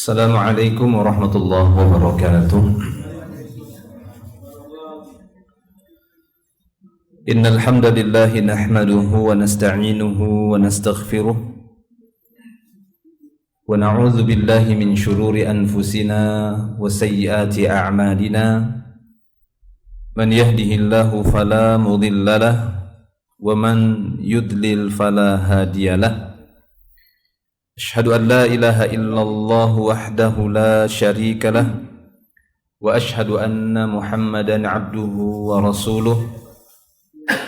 Assalamualaikum warahmatullahi wabarakatuh. Innal hamdalillah nahmaduhu wa nasta'inuhu wa nastaghfiruh wa na'udzu billahi min shururi anfusina wa sayyiati a'malina. Man yahdihillahu fala mudilla lahu wa man yudlil fala hadiya lahu. Asyhadu an la ilaha illallah wahdahu la syarika lah wa asyhadu anna Muhammadan abduhu wa rasuluh.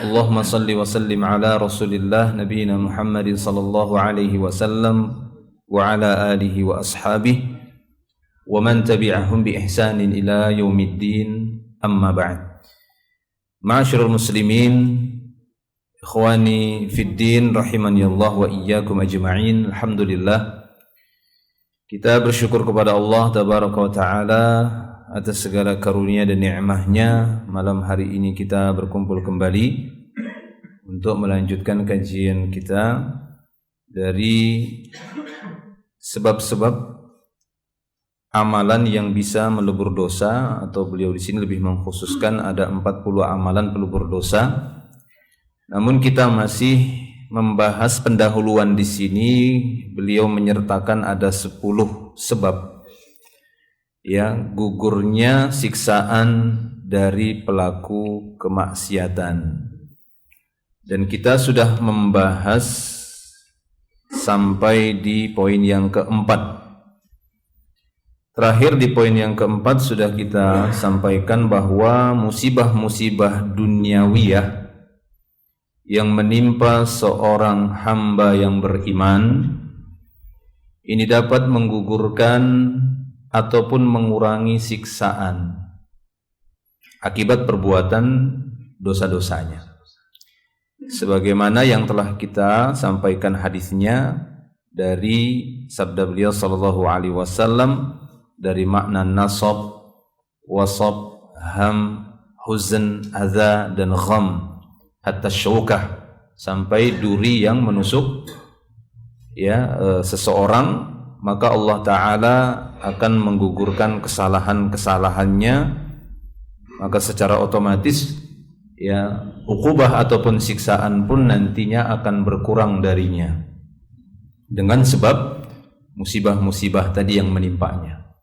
Allahumma salli wa sallim ala Rasulillah nabiyina Muhammadin sallallahu alaihi wasallam wa ala alihi wa ashabihi wa man tabi'ahum bi ihsanin ila yaumiddin, amma ba'd. Ma'asyiral muslimin, ikhwani fid din rahimani Allah wa iyyakum ajma'in. Alhamdulillah, kita bersyukur kepada Allah tabaraka wa taala atas segala karunia dan nikmatnya. Malam hari ini kita berkumpul kembali untuk melanjutkan kajian kita dari sebab-sebab amalan yang bisa melebur dosa, atau beliau di sini lebih mengkhususkan ada 40 amalan pelebur dosa. Namun kita masih membahas pendahuluan di sini. Beliau menyertakan ada 10 sebab ya gugurnya siksaan dari pelaku kemaksiatan. Dan kita sudah membahas sampai di poin yang keempat. Terakhir di poin yang keempat sudah kita sampaikan bahwa musibah-musibah duniawiyah yang menimpa seorang hamba yang beriman ini dapat menggugurkan ataupun mengurangi siksaan akibat perbuatan dosa-dosanya, sebagaimana yang telah kita sampaikan hadisnya dari sabda beliau sallallahu alaihi wasallam dari makna nasab, wasab, ham, huzn, adza dan gham hatta syukah, sampai duri yang menusuk seseorang, maka Allah Ta'ala akan menggugurkan kesalahan-kesalahannya. Maka secara otomatis uqubah ataupun siksaan pun nantinya akan berkurang darinya dengan sebab musibah-musibah tadi yang menimpanya.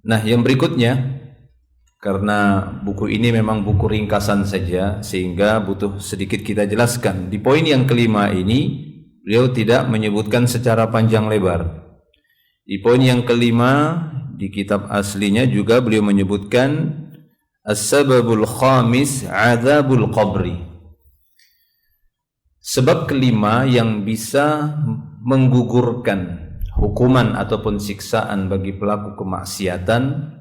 Nah, yang berikutnya, karena buku ini memang buku ringkasan saja sehingga butuh sedikit kita jelaskan. Di poin yang kelima ini beliau tidak menyebutkan secara panjang lebar. Di poin yang kelima di kitab aslinya juga beliau menyebutkan as-sababul khamis adzabul qabri. Sebab kelima yang bisa menggugurkan hukuman ataupun siksaan bagi pelaku kemaksiatan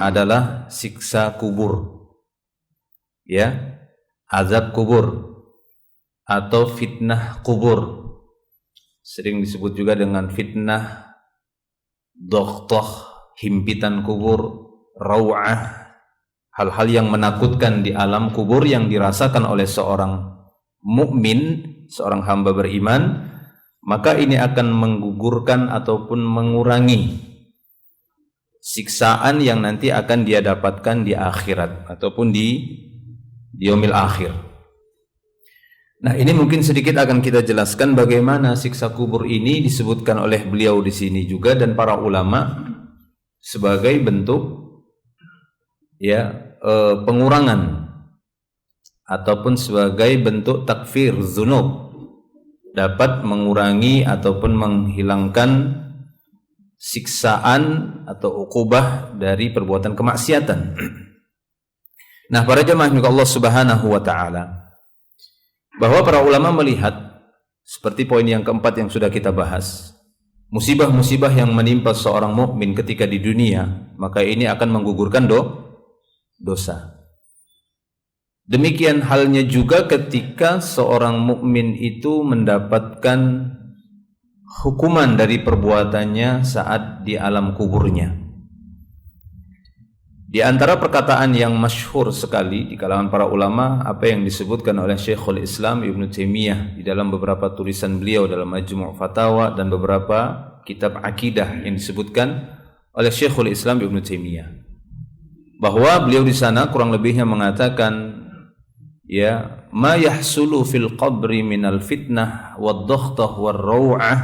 adalah siksa kubur, azab kubur atau fitnah kubur. Sering disebut juga dengan fitnah, doghtoh, himpitan kubur, raw'ah, hal-hal yang menakutkan di alam kubur yang dirasakan oleh seorang mukmin, seorang hamba beriman. Maka ini akan menggugurkan ataupun mengurangi siksaan yang nanti akan dia dapatkan di akhirat ataupun di yaumil akhir. Nah, ini mungkin sedikit akan kita jelaskan bagaimana siksa kubur ini disebutkan oleh beliau di sini juga dan para ulama sebagai bentuk pengurangan ataupun sebagai bentuk takfir dzunub, dapat mengurangi ataupun menghilangkan siksaan atau uqubah dari perbuatan kemaksiatan. Nah, para jemaah Allah Subhanahu wa taala, bahwa para ulama melihat seperti poin yang keempat yang sudah kita bahas, musibah-musibah yang menimpa seorang mukmin ketika di dunia, maka ini akan menggugurkan dosa. Demikian halnya juga ketika seorang mukmin itu mendapatkan hukuman dari perbuatannya saat di alam kuburnya. Di antara perkataan yang masyhur sekali di kalangan para ulama, apa yang disebutkan oleh Syekhul Islam Ibnu Taimiyah di dalam beberapa tulisan beliau dalam Majmu' Fatawa dan beberapa kitab akidah yang disebutkan oleh Syekhul Islam Ibnu Taimiyah, bahwa beliau di sana kurang lebihnya mengatakan, ya, ma yahsulu fil qabri minal fitnah wad dakhtah war raw'ah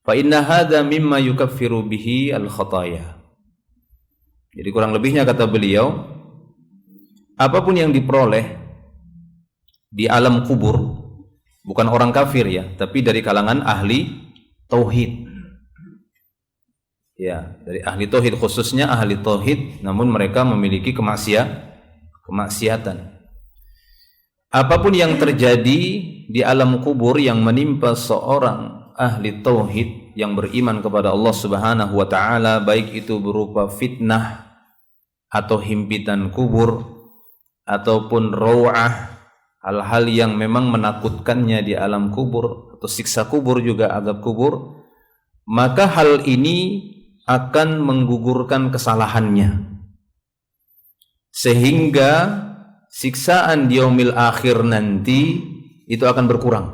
fa inna hadza mimma yukaffiru bihi al khataya. Jadi kurang lebihnya kata beliau, apapun yang diperoleh di alam kubur, bukan orang kafir ya, tapi dari kalangan ahli tauhid. Ya, dari ahli tauhid, khususnya ahli tauhid, namun mereka memiliki kemaksiatan. Apapun yang terjadi di alam kubur yang menimpa seorang ahli tauhid yang beriman kepada Allah Subhanahu wa taala, baik itu berupa fitnah atau himpitan kubur ataupun raw'ah, hal-hal yang memang menakutkannya di alam kubur, atau siksa kubur juga azab kubur, maka hal ini akan menggugurkan kesalahannya, sehingga siksaan di yaumil akhir nanti itu akan berkurang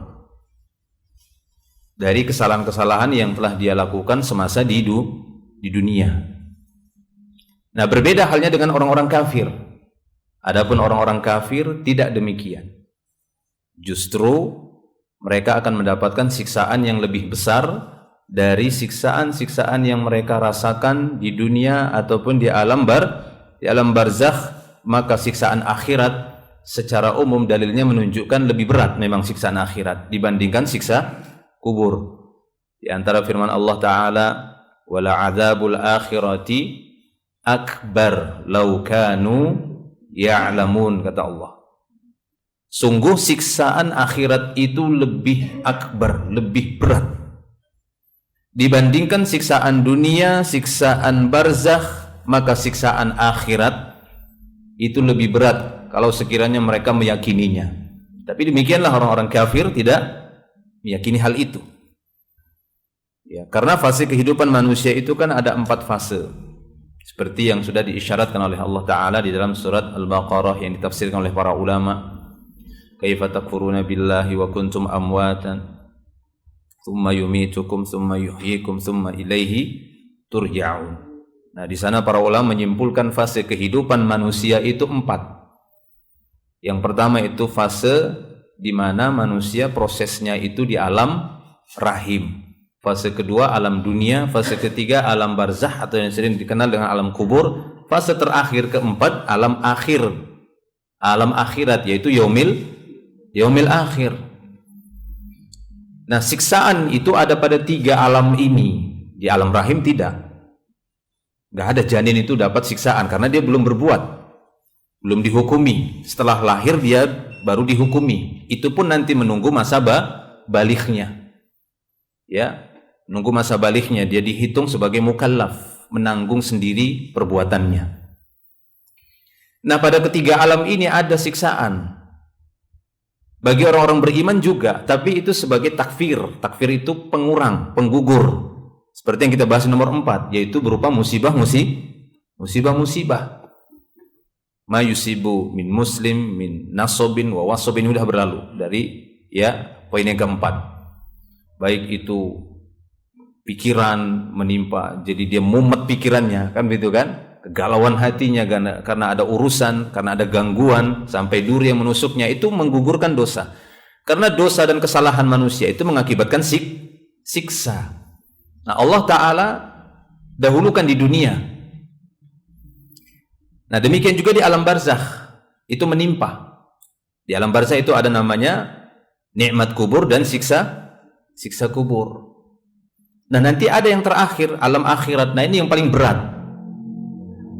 dari kesalahan-kesalahan yang telah dia lakukan semasa di dunia. Nah, berbeda halnya dengan orang-orang kafir. Adapun orang-orang kafir tidak demikian. Justru mereka akan mendapatkan siksaan yang lebih besar dari siksaan-siksaan yang mereka rasakan di dunia ataupun di alam barzakh. Maka siksaan akhirat secara umum dalilnya menunjukkan lebih berat memang siksaan akhirat dibandingkan siksa kubur. Di antara firman Allah Ta'ala, wala adzabul akhirati akbar law kanu ya'lamun, kata Allah. Sungguh siksaan akhirat itu lebih akbar, lebih berat dibandingkan siksaan dunia, siksaan barzakh. Maka siksaan akhirat itu lebih berat kalau sekiranya mereka meyakininya. Tapi demikianlah orang-orang kafir tidak meyakini hal itu. Ya, karena fase kehidupan manusia itu kan ada 4 fase. Seperti yang sudah diisyaratkan oleh Allah Ta'ala di dalam surat Al-Baqarah yang ditafsirkan oleh para ulama. Kaifa takfuruna billahi wa kuntum amwatan thumma yumitukum thumma yuhyikum thumma ilaihi turja'un. Nah, di sana para ulama menyimpulkan fase kehidupan manusia itu 4. Yang pertama itu fase di mana manusia prosesnya itu di alam rahim. Fase kedua alam dunia, fase ketiga alam barzakh atau yang sering dikenal dengan alam kubur. Fase terakhir keempat alam akhir, alam akhirat, yaitu yaumil akhir. Nah, siksaan itu ada pada 3 alam ini. Di alam rahim tidak. Nggak ada janin itu dapat siksaan karena dia belum berbuat, belum dihukumi. Setelah lahir dia baru dihukumi. Itu pun nanti menunggu masa balighnya. Ya, menunggu masa balighnya, dia dihitung sebagai mukallaf, menanggung sendiri perbuatannya. Nah, pada ketiga alam ini ada siksaan. Bagi orang-orang beriman juga, tapi itu sebagai takfir. Takfir itu pengurang, penggugur. Seperti yang kita bahas nomor 4, yaitu berupa musibah. Ma yusibu min muslim min nasobin wa wasobin, sudah berlalu dari poin yang keempat. Baik itu pikiran menimpa, jadi dia mumet pikirannya, kan begitu kan? Kegalauan hatinya karena ada urusan, karena ada gangguan, sampai duri yang menusuknya, itu menggugurkan dosa. Karena dosa dan kesalahan manusia itu mengakibatkan siksa. Nah, Allah Ta'ala dahulukan di dunia. Nah, demikian juga di alam barzakh itu menimpa. Di alam barzakh itu ada namanya nikmat kubur dan siksa kubur. Nah, nanti ada yang terakhir, alam akhirat. Nah, ini yang paling berat.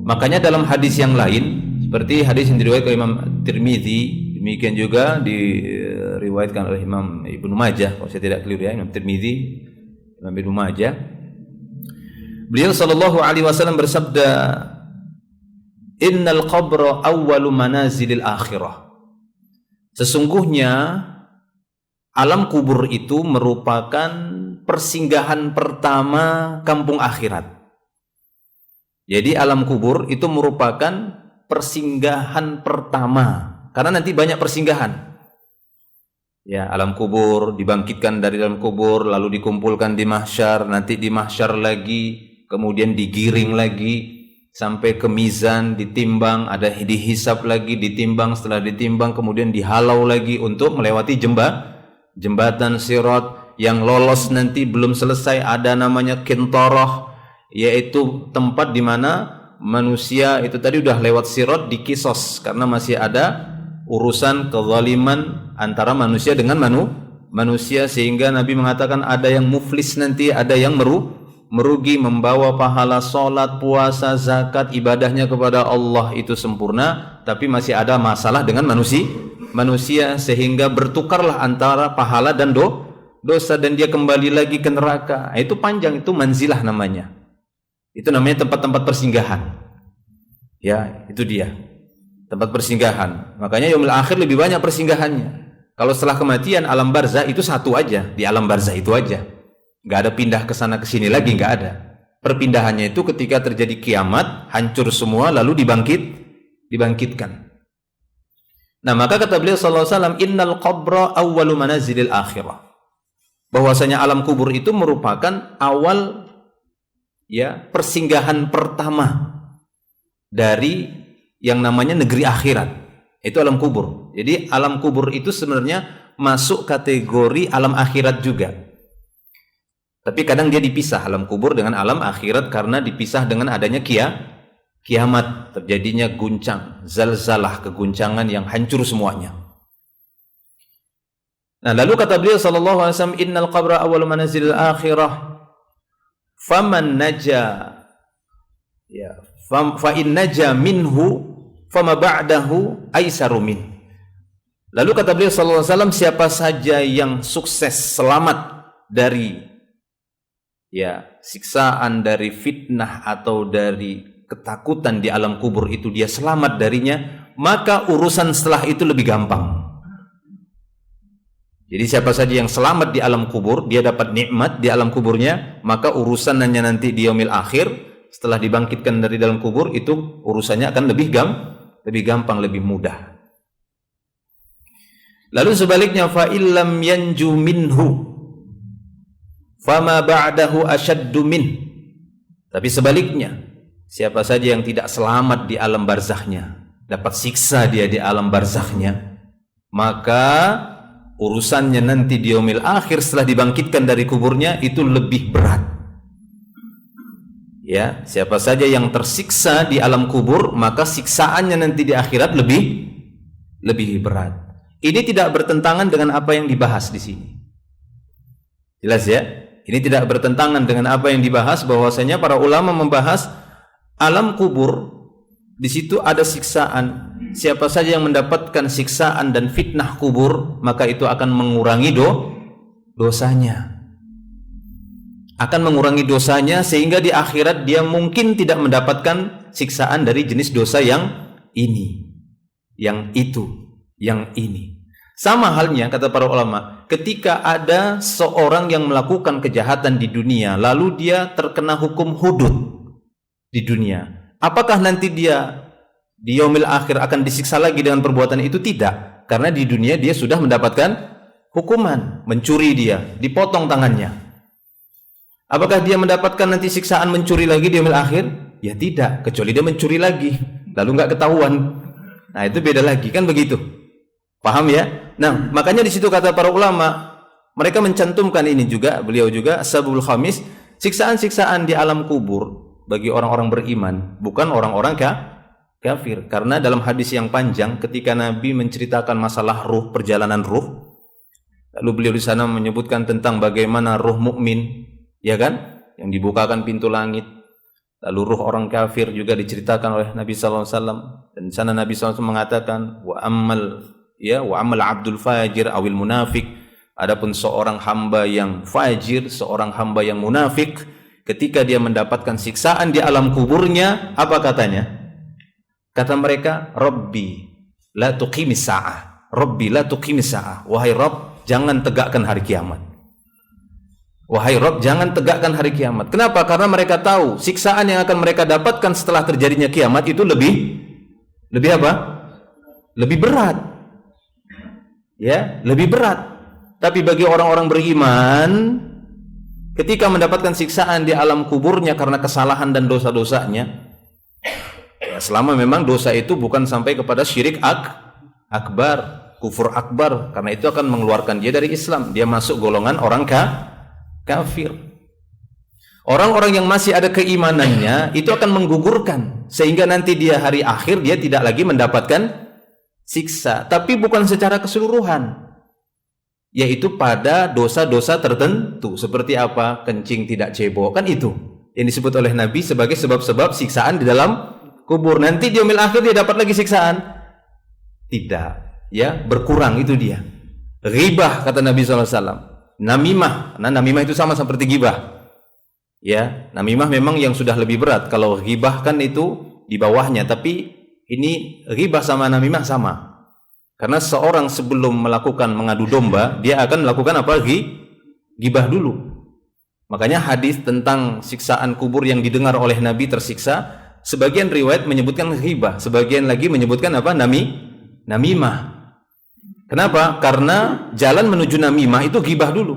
Makanya dalam hadis yang lain, seperti hadis yang diriwayatkan oleh Imam Tirmidzi, demikian juga diriwayatkan oleh Imam Ibnu Majah, kalau saya tidak keliru ya, Imam Tirmidzi, Imam Ibnu Majah. Beliau sallallahu alaihi wasallam bersabda, "Innal qabra awwalu manazilil akhirah." Sesungguhnya alam kubur itu merupakan persinggahan pertama kampung akhirat. Jadi alam kubur itu merupakan persinggahan pertama, karena nanti banyak persinggahan. Ya, alam kubur, dibangkitkan dari dalam kubur, lalu dikumpulkan di mahsyar, nanti di mahsyar lagi, kemudian digiring lagi sampai ke mizan, ditimbang, ada dihisab lagi, ditimbang, setelah ditimbang kemudian dihalau lagi untuk melewati jembatan Sirat. Yang lolos nanti belum selesai, ada namanya Kintarah, yaitu tempat di mana manusia itu tadi udah lewat Sirat dikisos karena masih ada urusan kezaliman antara manusia dengan manusia, sehingga Nabi mengatakan ada yang muflis nanti, ada yang merugi, membawa pahala salat, puasa, zakat, ibadahnya kepada Allah itu sempurna, tapi masih ada masalah dengan manusia sehingga bertukarlah antara pahala dan dosa, dan dia kembali lagi ke neraka. Itu panjang, itu manzilah namanya. Itu namanya tempat-tempat persinggahan. Ya, itu dia. Tempat persinggahan. Makanya yaumil akhir lebih banyak persinggahannya. Kalau setelah kematian alam barzah itu satu aja, di alam barzah itu aja. Enggak ada pindah ke sana ke sini lagi, enggak ada. Perpindahannya itu ketika terjadi kiamat, hancur semua lalu dibangkitkan. Nah, maka kata beliau sallallahu alaihi wasallam, innal qabra awwalu manazilil akhirah. Bahwasanya alam kubur itu merupakan awal ya persinggahan pertama dari yang namanya negeri akhirat. Itu alam kubur. Jadi alam kubur itu sebenarnya masuk kategori alam akhirat juga. Tapi kadang dia dipisah alam kubur dengan alam akhirat karena dipisah dengan adanya kiamat, terjadinya guncang, zalzalah, keguncangan yang hancur semuanya. Nah, lalu kata beliau sallallahu alaihi wasallam, innal qabra awwalu manazilil akhirah faman naja ya fa in naja minhu fama ba'dahu aisaru min. Lalu kata beliau sallallahu alaihi wasallam, siapa saja yang sukses selamat dari ya siksaan, dari fitnah atau dari ketakutan di alam kubur itu, dia selamat darinya, maka urusan setelah itu lebih gampang. Jadi siapa saja yang selamat di alam kubur, dia dapat nikmat di alam kuburnya, maka urusannya nanti di yaumil akhir setelah dibangkitkan dari dalam kubur itu urusannya akan lebih gampang, lebih mudah. Lalu sebaliknya, fa illam yanju minhu fama ba'dahu ashaddu min. Tapi sebaliknya, siapa saja yang tidak selamat di alam barzahnya, dapat siksa dia di alam barzahnya, maka urusannya nanti di yaumil akhir setelah dibangkitkan dari kuburnya itu lebih berat. Ya, siapa saja yang tersiksa di alam kubur, maka siksaannya nanti di akhirat lebih berat. Ini tidak bertentangan dengan apa yang dibahas di sini. Jelas ya? Ini tidak bertentangan dengan apa yang dibahas, bahwasanya para ulama membahas alam kubur, di situ ada siksaan. Siapa saja yang mendapatkan siksaan dan fitnah kubur, maka itu akan mengurangi dosanya. Akan mengurangi dosanya sehingga di akhirat dia mungkin tidak mendapatkan siksaan dari jenis dosa yang ini, yang itu, yang ini. Sama halnya kata para ulama, ketika ada seorang yang melakukan kejahatan di dunia lalu dia terkena hukum hudud di dunia, apakah nanti dia di yaumil akhir akan disiksa lagi dengan perbuatan itu? Tidak, karena di dunia dia sudah mendapatkan hukuman. Mencuri dia, dipotong tangannya. Apakah dia mendapatkan nanti siksaan mencuri lagi di yaumil akhir? Ya tidak, kecuali dia mencuri lagi lalu nggak ketahuan. Nah, itu beda lagi, kan begitu. Paham ya? Nah, makanya di situ kata para ulama, mereka mencantumkan ini juga, beliau juga Sabul Khamis, siksaan-siksaan di alam kubur bagi orang-orang beriman, bukan orang-orang kafir. Karena dalam hadis yang panjang ketika Nabi menceritakan masalah ruh, perjalanan ruh, lalu beliau di sana menyebutkan tentang bagaimana ruh mukmin, ya kan, yang dibukakan pintu langit. Lalu ruh orang kafir juga diceritakan oleh Nabi sallallahu alaihi wasallam, dan di sana Nabi sallallahu alaihi wasallam mengatakan wa amal abdul fajir awil munafik. Adapun seorang hamba yang fajir, seorang hamba yang munafik, ketika dia mendapatkan siksaan di alam kuburnya, apa katanya? Kata mereka, Rabbi la tuqimis sa'ah. Rabbi la tuqimis sa'ah. Wahai Rabb, jangan tegakkan hari kiamat. Wahai Rabb, jangan tegakkan hari kiamat. Kenapa? Karena mereka tahu siksaan yang akan mereka dapatkan setelah terjadinya kiamat itu lebih apa? Lebih berat. Ya, lebih berat. Tapi bagi orang-orang beriman, ketika mendapatkan siksaan di alam kuburnya karena kesalahan dan dosa-dosanya, ya, selama memang dosa itu bukan sampai kepada syirik akbar, kufur akbar, karena itu akan mengeluarkan dia dari Islam, dia masuk golongan orang kafir. Orang-orang yang masih ada keimanannya itu akan menggugurkan, sehingga nanti dia hari akhir dia tidak lagi mendapatkan siksa, tapi bukan secara keseluruhan, yaitu pada dosa-dosa tertentu. Seperti apa? Kencing tidak cebok, kan itu yang disebut oleh Nabi sebagai sebab-sebab siksaan di dalam kubur. Nanti di yaumil akhir dia dapat lagi siksaan? Tidak, ya, berkurang itu dia. Ghibah kata Nabi SAW, namimah. Nah, namimah itu sama seperti ghibah. Ya, namimah memang yang sudah lebih berat. Kalau ghibah kan itu di bawahnya, tapi ini ghibah sama namimah sama. Karena seorang sebelum melakukan mengadu domba, dia akan melakukan apa? Ghibah dulu. Makanya hadis tentang siksaan kubur yang didengar oleh Nabi tersiksa, sebagian riwayat menyebutkan ghibah, sebagian lagi menyebutkan apa? Namimah. Kenapa? Karena jalan menuju namimah itu ghibah dulu.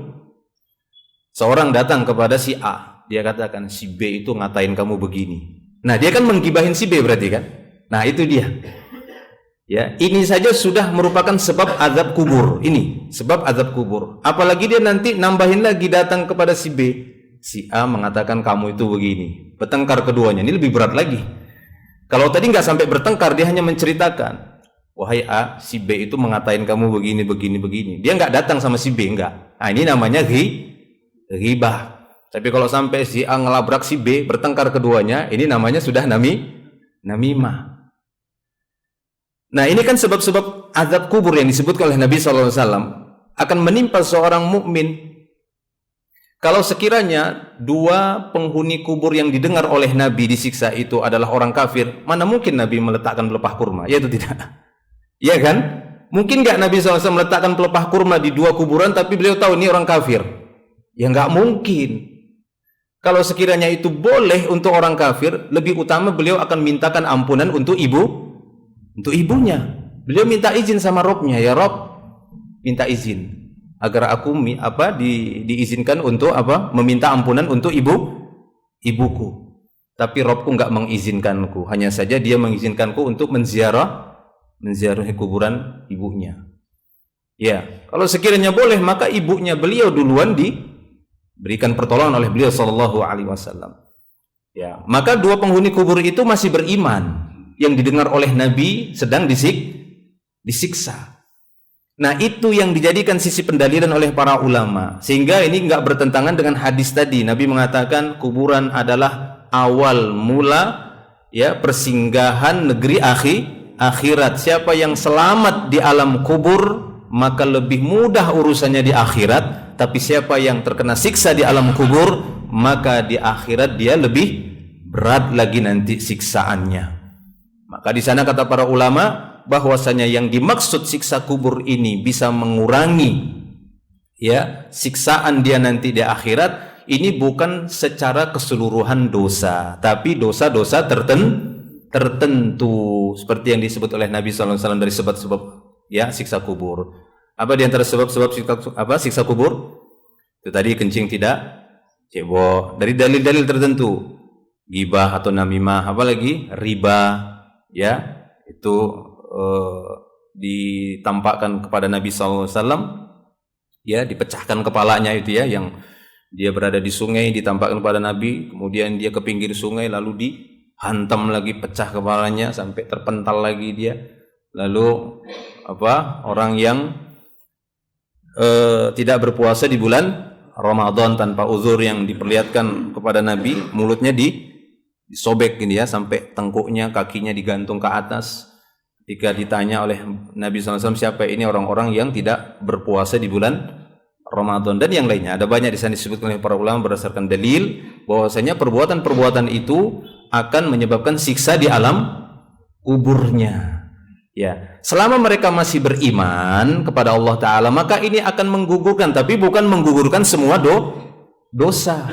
Seorang datang kepada si A, dia katakan si B itu ngatain kamu begini. Nah, dia kan menggibahin si B berarti kan? Nah, itu dia. Ya, ini saja sudah merupakan sebab azab kubur. Ini sebab azab kubur. Apalagi dia nanti nambahin lagi datang kepada si B. Si A mengatakan kamu itu begini. Bertengkar keduanya. Ini lebih berat lagi. Kalau tadi nggak sampai bertengkar, dia hanya menceritakan, wahai A, si B itu mengatain kamu begini, begini, begini. Dia nggak datang sama si B, nggak. Nah, ini namanya ghibah. Tapi kalau sampai si A ngelabrak si B, bertengkar keduanya, ini namanya sudah namimah. Nah, ini kan sebab-sebab azab kubur yang disebutkan oleh Nabi SAW akan menimpa seorang mukmin. Kalau sekiranya dua penghuni kubur yang didengar oleh Nabi disiksa itu adalah orang kafir, mana mungkin Nabi meletakkan pelepah kurma? Ya, itu tidak. Ya kan? Mungkin nggak Nabi SAW meletakkan pelepah kurma di dua kuburan, tapi beliau tahu ini orang kafir? Ya nggak mungkin. Kalau sekiranya itu boleh untuk orang kafir, lebih utama beliau akan mintakan ampunan untuk ibunya. Beliau minta izin sama Robnya, ya Rob, minta izin agar aku diizinkan untuk meminta ampunan untuk ibuku. Tapi Robku nggak mengizinkanku, hanya saja dia mengizinkanku untuk menziarahi kuburan ibunya. Ya, kalau sekiranya boleh, maka ibunya beliau duluan diberikan pertolongan oleh beliau sallallahu alaihi wasallam. Ya, maka dua penghuni kubur itu masih beriman, yang didengar oleh Nabi sedang disiksa. Nah, itu yang dijadikan sisi pendalilan oleh para ulama, sehingga ini enggak bertentangan dengan hadis tadi. Nabi mengatakan kuburan adalah awal mula, ya, persinggahan negeri akhirat. Siapa yang selamat di alam kubur, maka lebih mudah urusannya di akhirat. Tapi siapa yang terkena siksa di alam kubur, maka di akhirat dia lebih berat lagi nanti siksaannya. Maka di sana kata para ulama bahwasanya yang dimaksud siksa kubur ini bisa mengurangi, ya, siksaan dia nanti di akhirat. Ini bukan secara keseluruhan dosa, tapi dosa-dosa tertentu seperti yang disebut oleh Nabi SAW dari sebab-sebab, ya, siksa kubur. Apa di antara sebab-sebab siksa kubur? Itu tadi kencing tidak cebok, dari dalil-dalil tertentu, ghibah atau namimah, apalagi riba, ya, itu ditampakkan kepada Nabi SAW, ya, dipecahkan kepalanya itu, ya, yang dia berada di sungai ditampakkan kepada Nabi, kemudian dia ke pinggir sungai lalu dihantam lagi, pecah kepalanya sampai terpental lagi dia. Lalu orang yang tidak berpuasa di bulan Ramadan tanpa uzur yang diperlihatkan kepada Nabi, mulutnya disobek gini, ya, sampai tengkuknya, kakinya digantung ke atas. Ketika ditanya oleh Nabi SAW, siapa ini orang-orang yang tidak berpuasa di bulan Ramadan dan yang lainnya, ada banyak di sana disebutkan oleh para ulama berdasarkan dalil bahwasanya perbuatan-perbuatan itu akan menyebabkan siksa di alam kuburnya. Ya, selama mereka masih beriman kepada Allah Ta'ala, maka ini akan menggugurkan, tapi bukan menggugurkan semua dosa.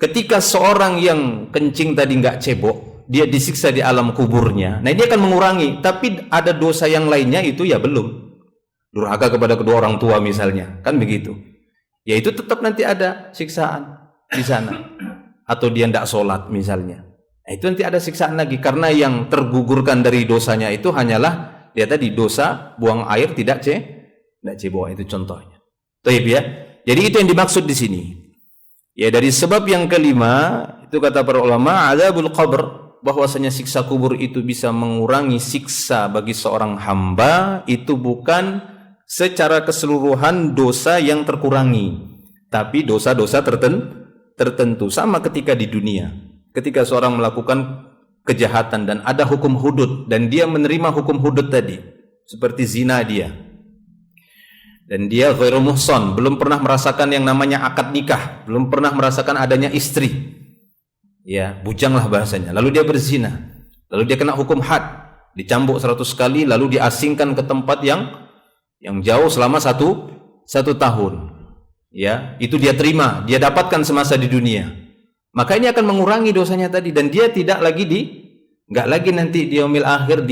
Ketika seorang yang kencing tadi nggak cebok, dia disiksa di alam kuburnya, nah ini akan mengurangi, tapi ada dosa yang lainnya itu ya belum. durhaka kepada kedua orang tua misalnya, kan begitu. Ya itu tetap nanti ada siksaan di sana. Atau dia tidak sholat misalnya. Nah, itu nanti ada siksaan lagi karena yang tergugurkan dari dosanya itu hanyalah dia tadi dosa buang air tidak cebok, itu contohnya. Baik ya. Jadi itu yang dimaksud di sini. Ya dari sebab yang kelima itu kata para ulama adzabul qabr, bahwasanya siksa kubur itu bisa mengurangi siksa bagi seorang hamba itu bukan secara keseluruhan dosa yang terkurangi, tapi dosa-dosa tertentu. Sama ketika di dunia, ketika seorang melakukan kejahatan dan ada hukum hudud dan dia menerima hukum hudud tadi, seperti zina dia, dan dia ghairu muhsan, belum pernah merasakan yang namanya akad nikah, belum pernah merasakan adanya istri, ya bujanglah bahasanya, lalu dia berzina, lalu dia kena hukum had, dicambuk 100 kali, lalu diasingkan ke tempat yang jauh selama satu tahun, ya itu dia terima, dia dapatkan semasa di dunia, maka ini akan mengurangi dosanya tadi, dan dia nggak lagi nanti di yaumil akhir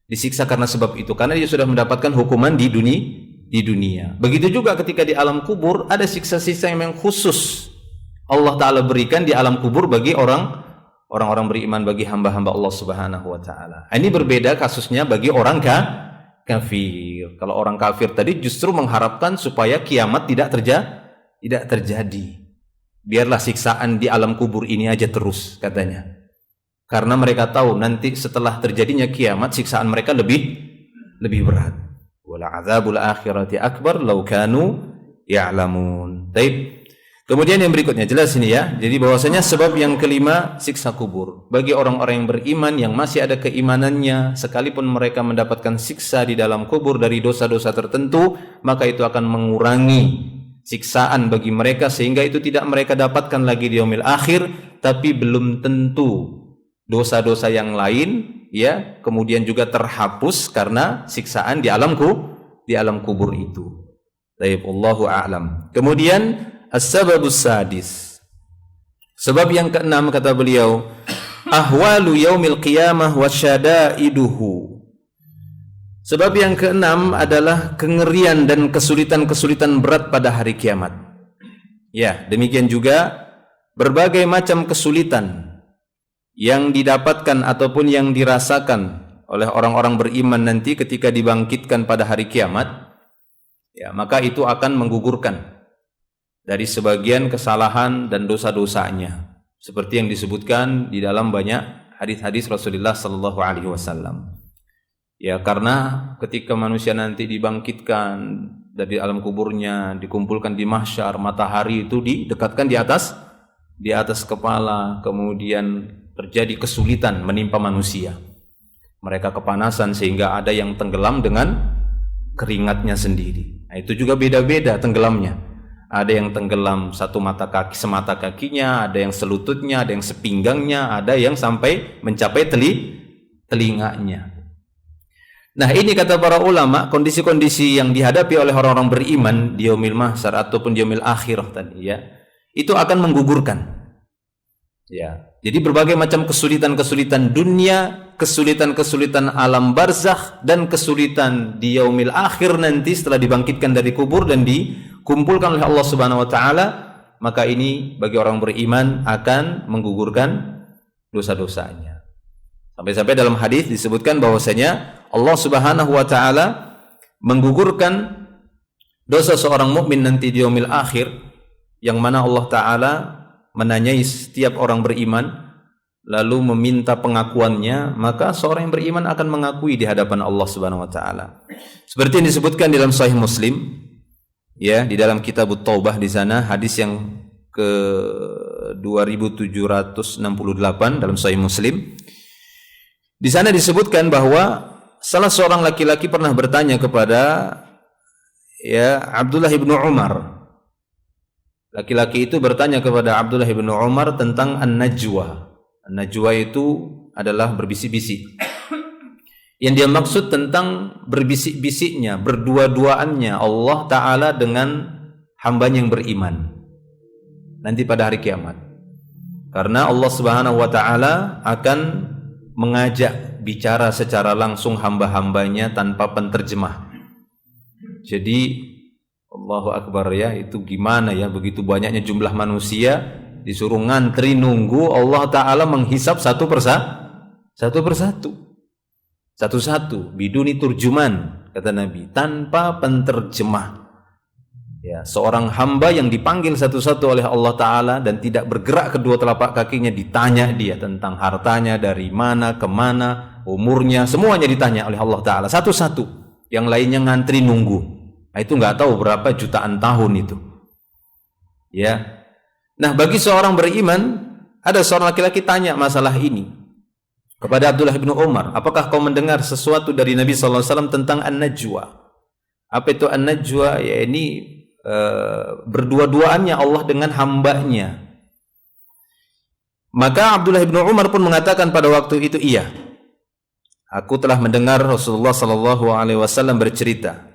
disiksa karena sebab itu, karena dia sudah mendapatkan hukuman di dunia. Begitu juga ketika di alam kubur ada siksa-siksa yang khusus Allah Ta'ala berikan di alam kubur bagi orang-orang beriman, bagi hamba-hamba Allah Subhanahu Wa Ta'ala. Ini berbeda kasusnya bagi orang kafir. Kalau orang kafir tadi justru mengharapkan supaya kiamat tidak terjadi. Biarlah siksaan di alam kubur ini aja terus katanya. Karena mereka tahu nanti setelah terjadinya kiamat siksaan mereka lebih berat. Wala adzabul akhirati akbar law kanu ya'lamun. Baik. Kemudian yang berikutnya jelas ini ya. Jadi bahwasanya sebab yang kelima siksa kubur. Bagi orang-orang yang beriman yang masih ada keimanannya, sekalipun mereka mendapatkan siksa di dalam kubur dari dosa-dosa tertentu, maka itu akan mengurangi siksaan bagi mereka sehingga itu tidak mereka dapatkan lagi di yaumil akhir, tapi belum tentu dosa-dosa yang lain ya kemudian juga terhapus karena siksaan di alam kubur itu. Baik, Allahu a'lam. Kemudian as-sababus sadis. Sebab yang keenam kata beliau, ahwalu yaumil qiyamah wa syada'iduhu. Sebab yang keenam adalah kengerian dan kesulitan-kesulitan berat pada hari kiamat. Ya, demikian juga berbagai macam kesulitan yang didapatkan ataupun yang dirasakan oleh orang-orang beriman nanti ketika dibangkitkan pada hari kiamat, ya maka itu akan menggugurkan dari sebagian kesalahan dan dosa-dosanya, seperti yang disebutkan di dalam banyak hadis-hadis Rasulullah sallallahu alaihi wasallam. Ya, karena ketika manusia nanti dibangkitkan dari alam kuburnya, dikumpulkan di mahsyar, matahari itu didekatkan di atas kepala, kemudian terjadi kesulitan menimpa manusia. Mereka kepanasan sehingga ada yang tenggelam dengan keringatnya sendiri. Nah, itu juga beda-beda tenggelamnya. Ada yang tenggelam semata kakinya, ada yang selututnya, ada yang sepinggangnya, ada yang sampai mencapai telinganya. Nah, ini kata para ulama, kondisi-kondisi yang dihadapi oleh orang-orang beriman di yaumil mahsyar ataupun di yaumil akhirah tadi ya, itu akan menggugurkan. Ya, jadi berbagai macam kesulitan-kesulitan dunia, kesulitan-kesulitan alam barzakh, dan kesulitan di yaumil akhir nanti setelah dibangkitkan dari kubur dan dikumpulkan oleh Allah Subhanahu wa taala, maka ini bagi orang beriman akan menggugurkan dosa-dosanya. Sampai-sampai dalam hadis disebutkan bahwasanya Allah Subhanahu wa taala menggugurkan dosa seorang mukmin nanti di yaumil akhir, yang mana Allah taala menanyai setiap orang beriman lalu meminta pengakuannya, maka seorang yang beriman akan mengakui di hadapan Allah Subhanahu wa taala. Seperti yang disebutkan dalam Sahih Muslim ya, di dalam Kitab Taubah di sana hadis yang ke 2768 dalam Sahih Muslim. Di sana disebutkan bahwa salah seorang laki-laki pernah bertanya kepada ya Abdullah bin Umar. Laki-laki itu bertanya kepada Abdullah bin Umar tentang an-najwa. An-najwa itu adalah berbisik-bisik. Yang dia maksud tentang berbisik-bisiknya, berdua-duaannya Allah Ta'ala dengan hambanya yang beriman nanti pada hari kiamat. Karena Allah Subhanahu wa Ta'ala akan mengajak bicara secara langsung hamba-hambanya tanpa penterjemah. Jadi Allahu Akbar ya, itu gimana ya, begitu banyaknya jumlah manusia disuruh ngantri nunggu Allah Ta'ala menghisap satu persatu, satu-satu, biduni turjuman, kata Nabi, tanpa penterjemah. Ya, seorang hamba yang dipanggil satu-satu oleh Allah Ta'ala dan tidak bergerak kedua telapak kakinya, ditanya dia tentang hartanya, dari mana, kemana, umurnya, semuanya ditanya oleh Allah Ta'ala satu-satu. Yang lainnya ngantri nunggu. Nah, itu nggak tahu berapa jutaan tahun itu. Ya. Nah, bagi seorang beriman, ada seorang laki-laki tanya masalah ini kepada Abdullah bin Umar, apakah kau mendengar sesuatu dari Nabi SAW tentang An-Najwa? Apa itu An-Najwa? Ya, ini berdua-duaannya Allah dengan hambanya. Maka Abdullah bin Umar pun mengatakan pada waktu itu, iya, aku telah mendengar Rasulullah SAW bercerita,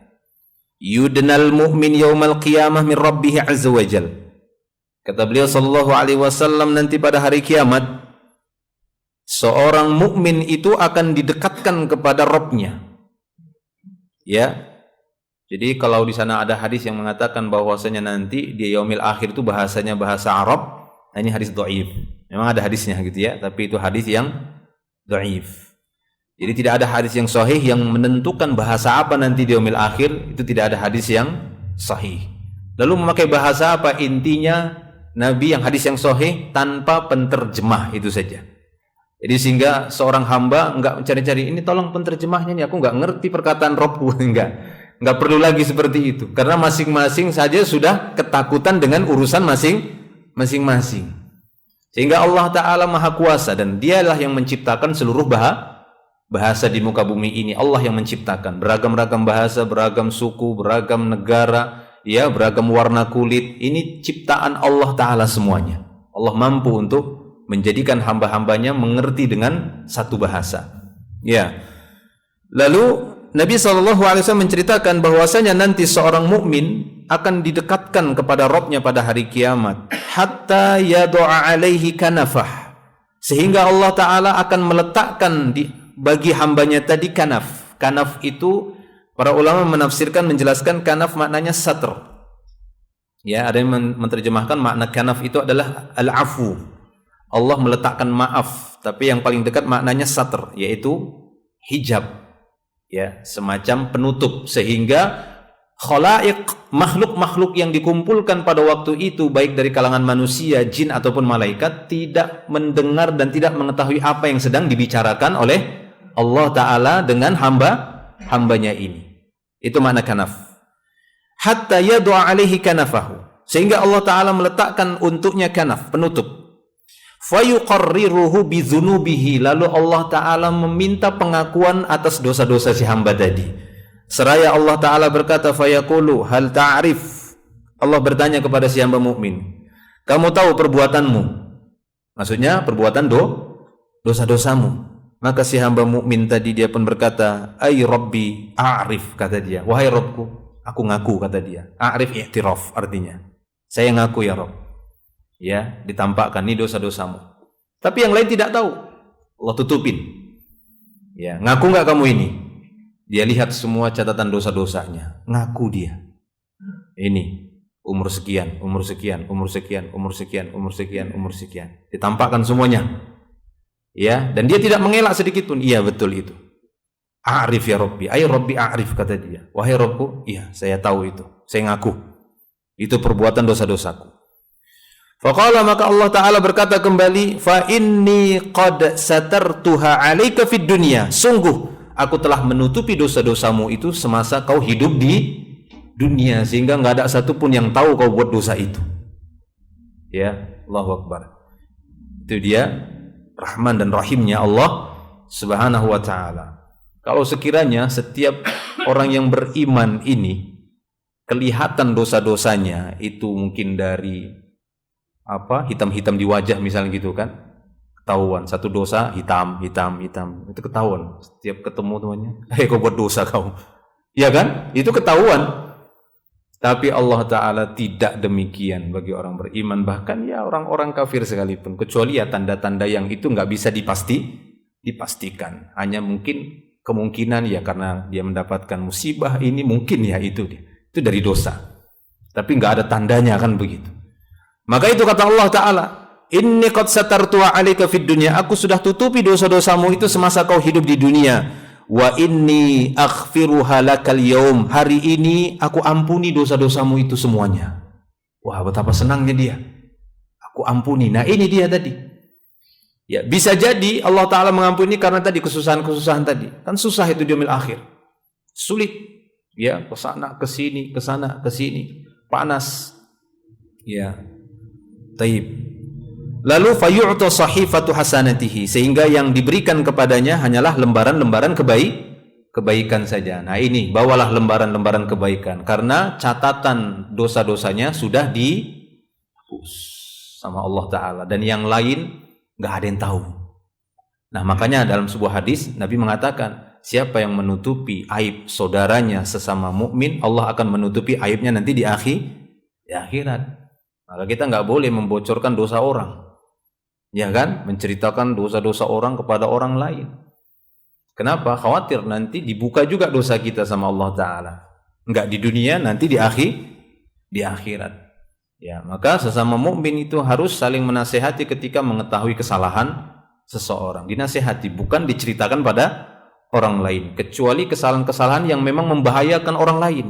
yudnal mu'min yaumal qiyamah min rabbih azza wa jal. Kata beliau SAW, nanti pada hari kiamat seorang mukmin itu akan didekatkan kepada Rabbnya. Ya. Jadi kalau di sana ada hadis yang mengatakan bahwasanya nanti di yaumil akhir itu bahasanya bahasa Arab, nah ini hadis dhaif. Memang ada hadisnya gitu ya, tapi itu hadis yang dhaif. Jadi tidak ada hadis yang sahih yang menentukan bahasa apa nanti di yaumil akhir, itu tidak ada hadis yang sahih. Lalu memakai bahasa apa? Intinya Nabi yang hadis yang sahih tanpa penterjemah, itu saja. Jadi sehingga seorang hamba enggak mencari-cari, ini tolong penterjemahnya nih, aku enggak ngerti perkataan Rabbku, enggak perlu lagi seperti itu, karena masing-masing saja sudah ketakutan dengan urusan masing-masing. Sehingga Allah Ta'ala Maha Kuasa dan dialah yang menciptakan seluruh bahasa di muka bumi ini. Allah yang menciptakan beragam-ragam bahasa, beragam suku, beragam negara, ya, beragam warna kulit. Ini ciptaan Allah Ta'ala semuanya. Allah mampu untuk menjadikan hamba-hambanya mengerti dengan satu bahasa. Ya. Lalu Nabi SAW menceritakan bahwasanya nanti seorang mukmin akan didekatkan kepada Rabbnya pada hari kiamat, hatta yadu'a alaihi kanafah, sehingga Allah Ta'ala akan meletakkan bagi hambanya tadi kanaf. Kanaf itu para ulama menafsirkan, menjelaskan kanaf maknanya satr. Ya, ada yang menerjemahkan makna kanaf itu adalah al-afu. Allah meletakkan maaf, tapi yang paling dekat maknanya satr, yaitu hijab. Ya, semacam penutup, sehingga khalaik, makhluk-makhluk yang dikumpulkan pada waktu itu baik dari kalangan manusia, jin ataupun malaikat tidak mendengar dan tidak mengetahui apa yang sedang dibicarakan oleh Allah Ta'ala dengan hambanya ini. Itu makna kanaf. Hatta yadu'a alaihi kanafahu, sehingga Allah Ta'ala meletakkan untuknya kanaf, penutup. Fayuqarriruhu bidzunubihi, lalu Allah Ta'ala meminta pengakuan atas dosa-dosa si hamba tadi. Seraya Allah Ta'ala berkata, fayaqulu hal ta'rif, Allah bertanya kepada si hamba mukmin, kamu tahu perbuatanmu? Maksudnya perbuatan dosa-dosamu. Maka si hamba mukmin tadi dia pun berkata, ay rabbi a'rif, kata dia, wahai Rabbku, aku ngaku, kata dia. A'rif i'tiraf, artinya saya ngaku ya Rabb. Ya, ditampakkan ini dosa-dosamu. Tapi yang lain tidak tahu, Allah tutupin. Ya, ngaku enggak kamu ini? Dia lihat semua catatan dosa-dosanya, ngaku dia. Ini umur sekian, umur sekian, umur sekian, umur sekian, umur sekian, umur sekian. Ditampakkan semuanya. Ya, dan dia tidak mengelak sedikit pun. Iya, betul itu. A'rif ya Rabbi, ay Rabbi a'rif, kata dia. Wahai Rabbku, iya, saya tahu itu. Saya ngaku. Itu perbuatan dosa-dosaku. Faqala, maka Allah Ta'ala berkata kembali, fa inni qad satartuha 'alaika fid dunya, sungguh aku telah menutupi dosa-dosamu itu semasa kau hidup di dunia, sehingga enggak ada satupun yang tahu kau buat dosa itu. Ya, Allahu Akbar. Itu dia Rahman dan Rahimnya Allah Subhanahu wa Ta'ala. Kalau sekiranya setiap orang yang beriman ini kelihatan dosa-dosanya, itu mungkin dari hitam-hitam di wajah misalnya gitu kan, ketahuan satu dosa, hitam, itu ketahuan setiap ketemu temannya, kau buat dosa kau, ya kan, itu ketahuan. Tapi Allah Ta'ala tidak demikian bagi orang beriman, bahkan ya orang-orang kafir sekalipun, kecuali ya tanda-tanda yang itu nggak bisa dipastikan, hanya mungkin kemungkinan ya karena dia mendapatkan musibah ini mungkin ya itu dari dosa. Tapi enggak ada tandanya kan begitu. Maka itu kata Allah Ta'ala, inni qad satartu 'alaika fid dunya, aku sudah tutupi dosa-dosamu itu semasa kau hidup di dunia. Wa inni aghfiruha lakal yaum, hari ini aku ampuni dosa-dosamu itu semuanya. Wah, betapa senangnya dia. Aku ampuni. Nah, ini dia tadi. Ya, bisa jadi Allah Ta'ala mengampuni karena tadi kesusahan-kesusahan tadi. Kan susah itu di yaumil akhir. Sulit. Ya, kesana kesini, kesana kesini, panas. Ya. Taib. Lalu fayu'ta sahifatu hasanatihi, sehingga yang diberikan kepadanya hanyalah lembaran-lembaran kebaikan saja. Nah, ini bawalah lembaran-lembaran kebaikan karena catatan dosa-dosanya sudah dihapus sama Allah Ta'ala, dan yang lain enggak ada yang tahu. Nah, makanya dalam sebuah hadis Nabi mengatakan, siapa yang menutupi aib saudaranya sesama mukmin, Allah akan menutupi aibnya nanti di akhirat. Maka kita nggak boleh membocorkan dosa orang, ya kan? Menceritakan dosa-dosa orang kepada orang lain. Kenapa? Khawatir nanti dibuka juga dosa kita sama Allah Ta'ala. Nggak di dunia, nanti di akhirat. Ya, maka sesama mukmin itu harus saling menasehati ketika mengetahui kesalahan seseorang. Dinasehati, bukan diceritakan pada orang lain. Kecuali kesalahan-kesalahan yang memang membahayakan orang lain.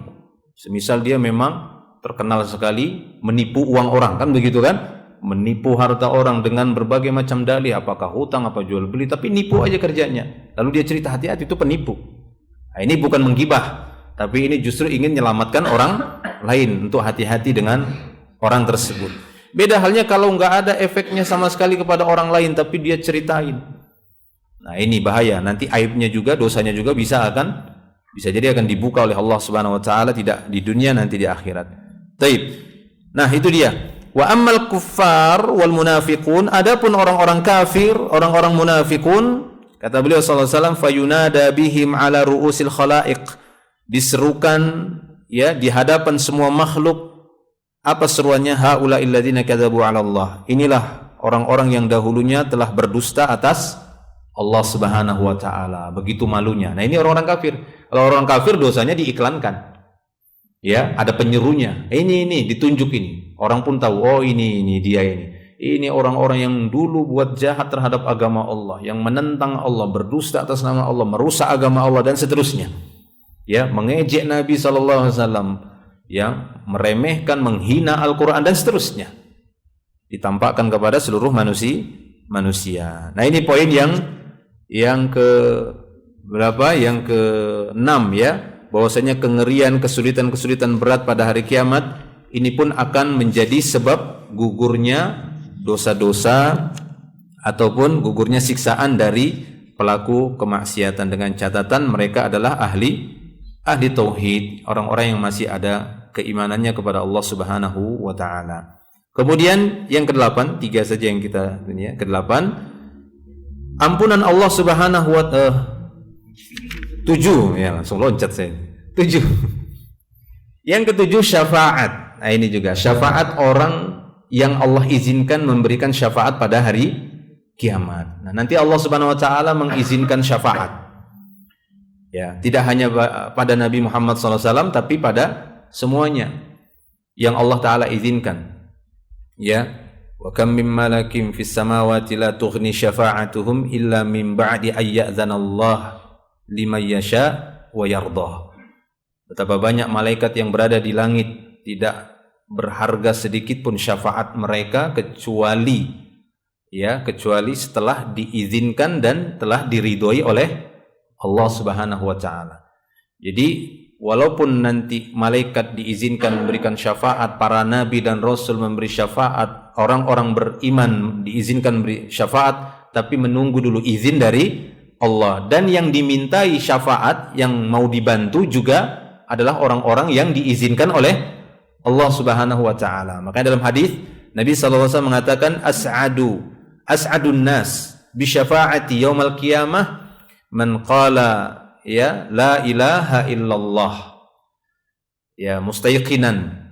Semisal dia memang terkenal sekali menipu uang orang, kan begitu kan? Menipu harta orang dengan berbagai macam dalih, apakah hutang, apa jual beli, tapi nipu aja kerjanya. Lalu dia cerita, hati-hati itu penipu. Nah, ini bukan menggibah, tapi ini justru ingin menyelamatkan orang lain, untuk hati-hati dengan orang tersebut. Beda halnya kalau nggak ada efeknya sama sekali kepada orang lain, tapi dia ceritain. Nah, ini bahaya. Nanti aibnya juga, dosanya juga bisa jadi akan dibuka oleh Allah Subhanahu wa taala, tidak di dunia, nanti di akhirat. Taib. Nah, itu dia. Wa ammal kuffar wal munafiqun, adapun orang-orang kafir, orang-orang munafikun, kata beliau sallallahu alaihi wasallam, fayunada bihim ala ru'usil khalaiq, diserukan ya di hadapan semua makhluk. Apa seruannya? Haula'il ladzina kadzabu 'ala Allah. Inilah orang-orang yang dahulunya telah berdusta atas Allah Subhanahu wa taala. Begitu malunya. Nah, ini orang-orang kafir. Kalau orang kafir dosanya diiklankan. Ya, ada penyerunya. Ini ditunjuk ini. Orang pun tahu, oh ini dia ini. Ini orang-orang yang dulu buat jahat terhadap agama Allah, yang menentang Allah, berdusta atas nama Allah, merusak agama Allah dan seterusnya. Ya, mengejek Nabi sallallahu alaihi wasallam, ya, meremehkan, menghina Al-Qur'an dan seterusnya. Ditampakkan kepada seluruh manusia. Nah, ini poin yang ke berapa? Yang ke-6 ya. Bahwasanya kengerian, kesulitan-kesulitan berat pada hari kiamat ini pun akan menjadi sebab gugurnya dosa-dosa ataupun gugurnya siksaan dari pelaku kemaksiatan, dengan catatan mereka adalah ahli tauhid, orang-orang yang masih ada keimanannya kepada Allah Subhanahu wa taala. Kemudian yang ke-8, 3 saja yang kita ini ya. Ke-8, ampunan Allah Subhanahu wa taala. 7 ya, langsung loncat saya. 7. Yang ke-7 syafaat. Nah, ini juga syafaat orang yang Allah izinkan memberikan syafaat pada hari kiamat. Nah, nanti Allah Subhanahu wa taala mengizinkan syafaat. Ya, tidak hanya pada Nabi Muhammad SAW, tapi pada semuanya yang Allah taala izinkan. Ya, wa kam min malakin fis samawati la tughni syafa'atuhum illa min ba'di ayyadzanallah liman yasha wa yardah. Betapa banyak malaikat yang berada di langit, tidak berharga sedikit pun syafaat mereka kecuali setelah diizinkan dan telah diridhoi oleh Allah Subhanahu wa taala. Jadi walaupun nanti malaikat diizinkan memberikan syafaat, para nabi dan rasul memberi syafaat, orang-orang beriman diizinkan memberi syafaat, tapi menunggu dulu izin dari Allah. Dan yang dimintai syafaat, yang mau dibantu juga adalah orang-orang yang diizinkan oleh Allah Subhanahu wa taala. Makanya dalam hadis Nabi sallallahu alaihi wasallam mengatakan as'adun nas bi syafaati yaumal qiyamah man qala ya la ilaha illallah ya mustayqinan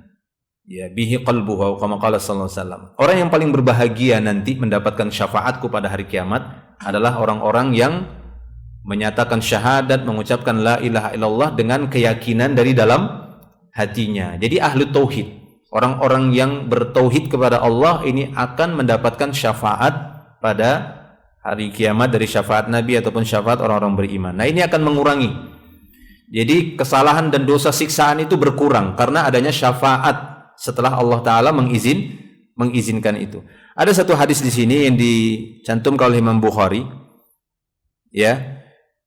ya bihi qalbuhu kama qala sallallahu alaihi wasallam. Orang yang paling berbahagia nanti mendapatkan syafaatku pada hari kiamat adalah orang-orang yang menyatakan syahadat, mengucapkan la ilaha illallah dengan keyakinan dari dalam hatinya. Jadi ahlu tauhid, orang-orang yang bertauhid kepada Allah ini akan mendapatkan syafaat pada hari kiamat dari syafaat Nabi ataupun syafaat orang-orang beriman. Nah, ini akan mengurangi. Jadi kesalahan dan dosa siksaan itu berkurang karena adanya syafaat setelah Allah Ta'ala mengizinkan itu. Ada satu hadis di sini yang dicantumkan oleh Imam Bukhari, ya,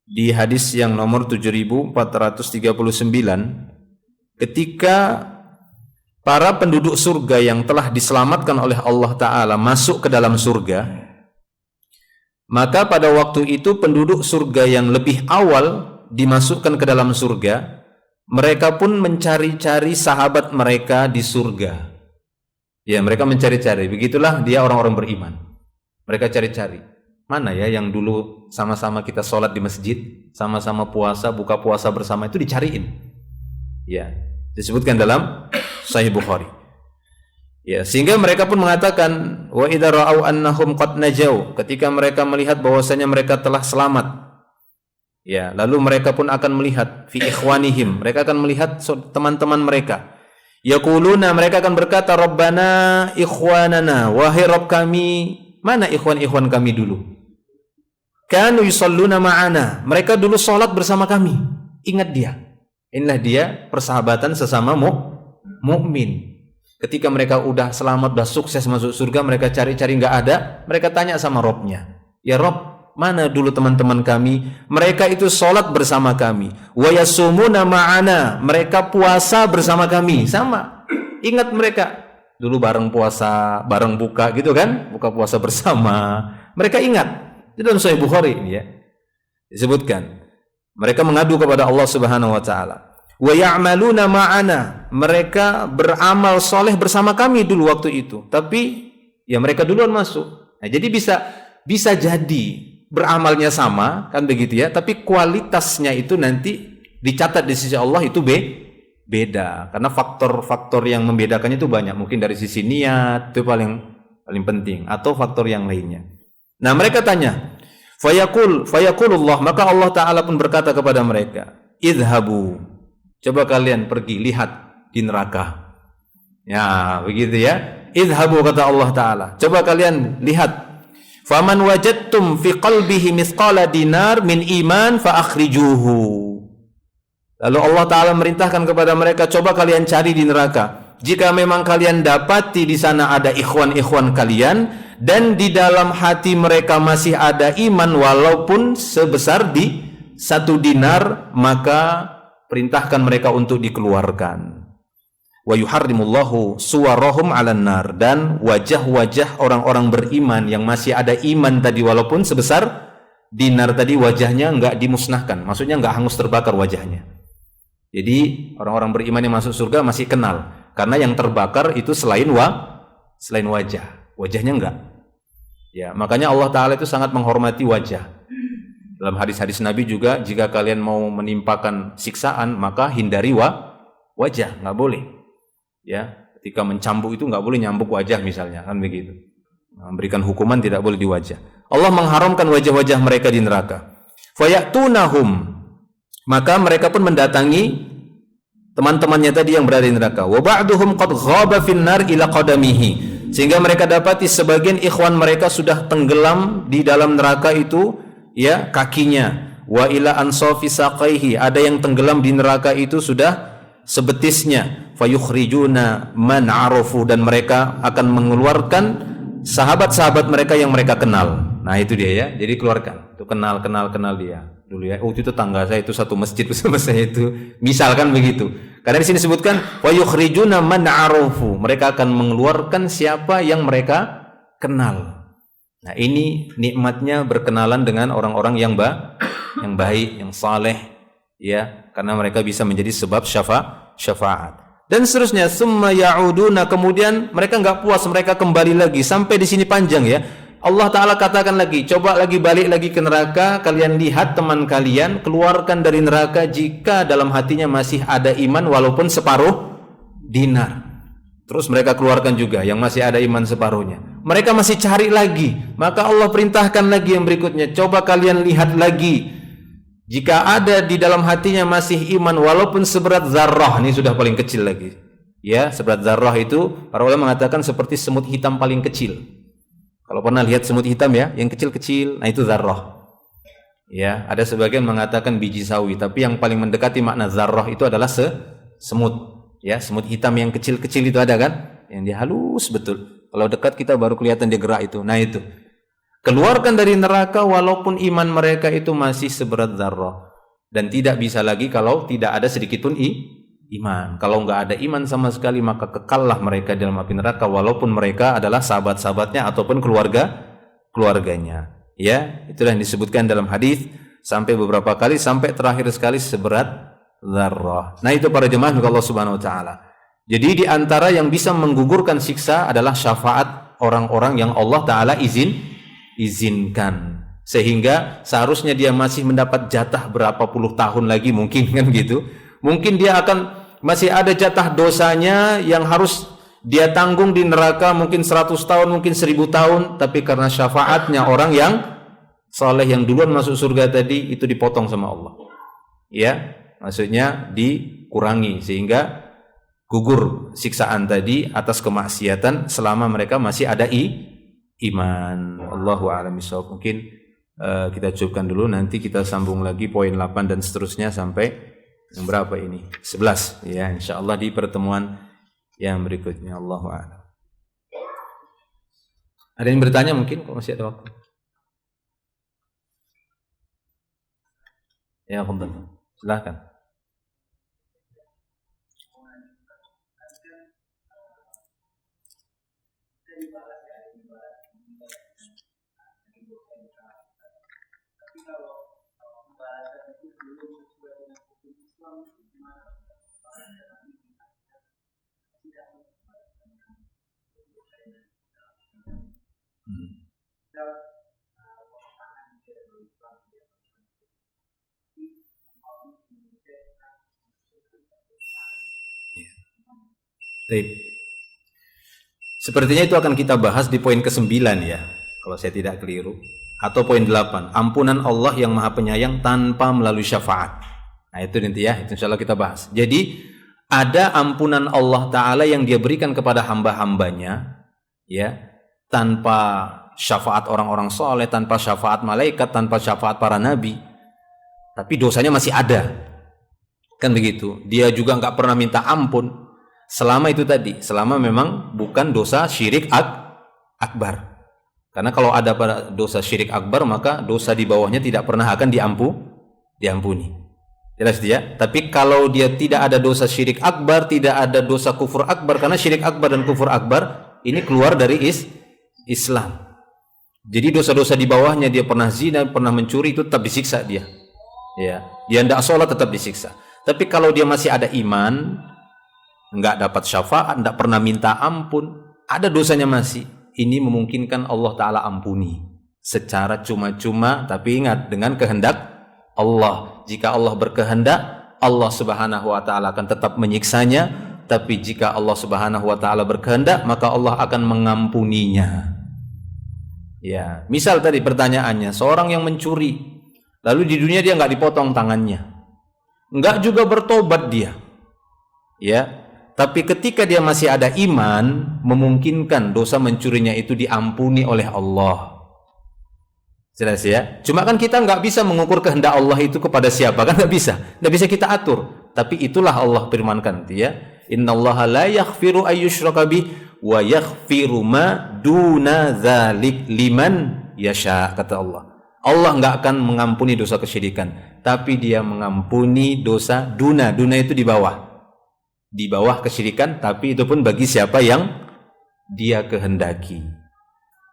di hadis yang nomor 7439, ketika para penduduk surga yang telah diselamatkan oleh Allah Ta'ala masuk ke dalam surga, maka pada waktu itu penduduk surga yang lebih awal dimasukkan ke dalam surga, mereka pun mencari-cari sahabat mereka di surga. Ya, mereka mencari-cari. Begitulah dia orang-orang beriman. Mereka cari-cari. Mana ya yang dulu sama-sama kita sholat di masjid, sama-sama puasa, buka puasa bersama, itu dicariin. Ya, disebutkan dalam Sahih Bukhari. Ya, sehingga mereka pun mengatakan wa idza ra'au annahum qad najau, ketika mereka melihat bahwasanya mereka telah selamat. Ya, lalu mereka pun akan melihat fi ikhwanihim, mereka akan melihat teman-teman mereka. Yaquluna, mereka akan berkata, Rabbana ikhwanana, wahai Rabb kami, mana ikhwan-ikhwan kami dulu? Kanu yusalluna ma'ana, mereka dulu salat bersama kami. Ingat dia. Inilah dia persahabatan sesama mukmin. Ketika mereka udah selamat, udah sukses masuk surga, mereka cari-cari nggak ada, mereka tanya sama Robnya, ya Rob, mana dulu teman-teman kami? Mereka itu sholat bersama kami. Wa yasumuna ma'ana, mereka puasa bersama kami. Sama, ingat mereka dulu bareng puasa, bareng buka gitu kan, buka puasa bersama. Mereka ingat. Itu dalam Sahih Bukhari ini ya, disebutkan. Mereka mengadu kepada Allah Subhanahu Wa Taala. Wa ya'maluna ma'ana, mereka beramal soleh bersama kami dulu waktu itu, tapi ya mereka duluan masuk. Nah, jadi bisa jadi beramalnya sama kan begitu ya, tapi kualitasnya itu nanti dicatat di sisi Allah itu beda, karena faktor-faktor yang membedakannya itu banyak, mungkin dari sisi niat itu paling penting, atau faktor yang lainnya. Nah, mereka tanya, fayaqulullah, maka Allah Ta'ala pun berkata kepada mereka, idhabu, coba kalian pergi lihat di neraka. Ya, begitu ya. Idhabu, kata Allah Ta'ala, coba kalian lihat. Faman wajadtum fi qalbihi mithqala dinar min iman fa akhrijuhu. Lalu Allah Ta'ala merintahkan kepada mereka, coba kalian cari di neraka. Jika memang kalian dapati di sana ada ikhwan-ikhwan kalian dan di dalam hati mereka masih ada iman walaupun sebesar di 1 dinar, maka perintahkan mereka untuk dikeluarkan. Wa yuharrimullahu suwarahum 'alan nar, dan wajah-wajah orang-orang beriman yang masih ada iman tadi walaupun sebesar dinar tadi, wajahnya enggak dimusnahkan, maksudnya enggak hangus terbakar wajahnya. Jadi orang-orang beriman yang masuk surga masih kenal, karena yang terbakar itu selain wajahnya enggak. Ya, makanya Allah Ta'ala itu sangat menghormati wajah. Dalam hadis-hadis Nabi juga, jika kalian mau menimpakan siksaan, maka hindari wajah, nggak boleh. Ya, ketika mencambuk itu nggak boleh nyambuk wajah misalnya, kan begitu. Memberikan hukuman tidak boleh di wajah. Allah mengharamkan wajah-wajah mereka di neraka. Fayatunahum, maka mereka pun mendatangi teman-temannya tadi yang berada di neraka. Wa ba'duhum qad ghaba fin nar ila qadamihi, sehingga mereka dapati sebagian ikhwan mereka sudah tenggelam di dalam neraka itu, ya, kakinya. Wa ila ansafi saqaihi, ada yang tenggelam di neraka itu sudah sebetisnya. Fayukhrijuna man arafu, dan mereka akan mengeluarkan sahabat-sahabat mereka yang mereka kenal. Nah, itu dia ya. Jadi keluarkan. Itu kenal dia dulu ya. Oh, itu tetangga saya, itu satu masjid bersama saya itu. Misalkan begitu. Karena di sini disebutkan fayukhrijuna man arafu, mereka akan mengeluarkan siapa yang mereka kenal. Nah, ini nikmatnya berkenalan dengan orang-orang yang baik, yang saleh, ya, karena mereka bisa menjadi sebab syafaat. Dan seterusnya, summa ya'uduna, kemudian mereka enggak puas, mereka kembali lagi. Sampai di sini panjang ya. Allah Ta'ala katakan lagi, coba lagi balik lagi ke neraka, kalian lihat teman kalian, keluarkan dari neraka jika dalam hatinya masih ada iman walaupun separuh dinar. Terus mereka keluarkan juga yang masih ada iman separuhnya. Mereka masih cari lagi, maka Allah perintahkan lagi yang berikutnya, coba kalian lihat lagi Jika ada di dalam hatinya masih iman walaupun seberat zarrah, ini sudah paling kecil lagi. Ya, seberat zarrah itu para ulama mengatakan seperti semut hitam paling kecil. Kalau pernah lihat semut hitam ya, yang kecil-kecil, nah itu zarrah. Ya, ada sebagian mengatakan biji sawi, tapi yang paling mendekati makna zarrah itu adalah semut. Ya, semut hitam yang kecil-kecil itu ada kan? Yang dia halus betul. Kalau dekat kita baru kelihatan dia gerak itu. Nah itu. Keluarkan dari neraka walaupun iman mereka itu masih seberat zarrah. Dan tidak bisa lagi kalau tidak ada sedikit pun iman. Kalau nggak ada iman sama sekali maka kekallah mereka dalam api neraka walaupun mereka adalah sahabat-sahabatnya ataupun keluarganya. Ya, itulah yang disebutkan dalam hadis sampai beberapa kali sampai terakhir sekali seberat zarrah. Nah itu para jemaah Allah Subhanahu wa taala. Jadi di antara yang bisa menggugurkan siksa adalah syafaat orang-orang yang Allah taala izinkan, sehingga seharusnya dia masih mendapat jatah berapa puluh tahun lagi mungkin kan gitu. Mungkin dia akan masih ada jatah dosanya yang harus dia tanggung di neraka mungkin 100 tahun, mungkin 1000 tahun, tapi karena syafaatnya orang yang saleh yang duluan masuk surga tadi itu dipotong sama Allah. Ya, maksudnya dikurangi sehingga gugur siksaan tadi atas kemaksiatan selama mereka masih ada iman. Allahu a'lam bishawab. Mungkin kita cukupkan dulu, nanti kita sambung lagi poin 8 dan seterusnya sampai yang berapa ini? 11 ya, insyaallah di pertemuan yang berikutnya. Allahu a'lam. Ada yang bertanya mungkin kalau masih ada waktu? Ya, silakan. Baik. Sepertinya itu akan kita bahas di poin ke-9 ya, kalau saya tidak keliru. Atau poin 8, ampunan Allah yang Maha Penyayang tanpa melalui syafaat. Nah itu nanti ya, itu insyaallah kita bahas. Jadi ada ampunan Allah Ta'ala yang dia berikan kepada hamba-hambanya ya, tanpa syafaat orang-orang soleh, tanpa syafaat malaikat, tanpa syafaat para nabi, tapi dosanya masih ada. Kan begitu. Dia juga nggak pernah minta ampun selama itu tadi, selama memang bukan dosa syirik akbar. Karena kalau ada pada dosa syirik akbar, maka dosa di bawahnya tidak pernah akan diampuni. Jelas dia. Tapi kalau dia tidak ada dosa syirik akbar, tidak ada dosa kufur akbar, karena syirik akbar dan kufur akbar ini keluar dari Islam. Jadi dosa-dosa di bawahnya, dia pernah zina, pernah mencuri, itu tetap disiksa dia. Ya, dia tidak sholat tetap disiksa. Tapi kalau dia masih ada iman, enggak dapat syafaat, enggak pernah minta ampun, ada dosanya masih, ini memungkinkan Allah Ta'ala ampuni secara cuma-cuma, tapi ingat dengan kehendak Allah. Jika Allah berkehendak, Allah Subhanahu wa Ta'ala akan tetap menyiksanya, tapi jika Allah Subhanahu wa Ta'ala berkehendak, maka Allah akan mengampuninya. Ya, misal tadi pertanyaannya, seorang yang mencuri, lalu di dunia dia enggak dipotong tangannya, enggak juga bertobat dia, ya. Tapi ketika dia masih ada iman, memungkinkan dosa mencurinya itu diampuni oleh Allah. Jelas ya? Cuma kan kita nggak bisa mengukur kehendak Allah itu kepada siapa, kan nggak bisa kita atur. Tapi itulah Allah firmankan, ya. Innallaha la yaghfiru ayyushraka bih wa yaghfiru ma duna dzalik liman yasha, kata Allah. Allah nggak akan mengampuni dosa kesyirikan, tapi Dia mengampuni dosa duna itu di bawah kesyirikan, tapi itu pun bagi siapa yang Dia kehendaki.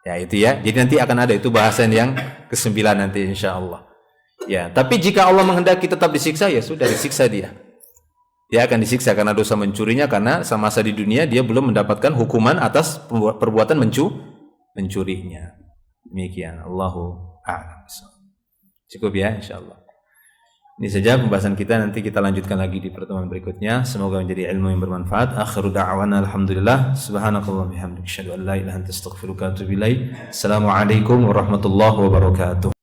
Ya itu ya. Jadi nanti akan ada itu bahasan yang ke-9 nanti insyaallah. Ya, tapi jika Allah menghendaki tetap disiksa, ya sudah disiksa dia. Dia akan disiksa karena dosa mencurinya, karena semasa di dunia dia belum mendapatkan hukuman atas perbuatan mencurinya. Demikian. Allahu a'lam. Cukup ya insyaallah. Ini saja pembahasan kita, nanti kita lanjutkan lagi di pertemuan berikutnya. Semoga menjadi ilmu yang bermanfaat. Akhiru da'wana alhamdulillah. Subhanakallah bihamdika asyhadu an la ilaha illa anta astaghfiruka wa atubu ilaik. Assalamualaikum warahmatullahi wabarakatuh.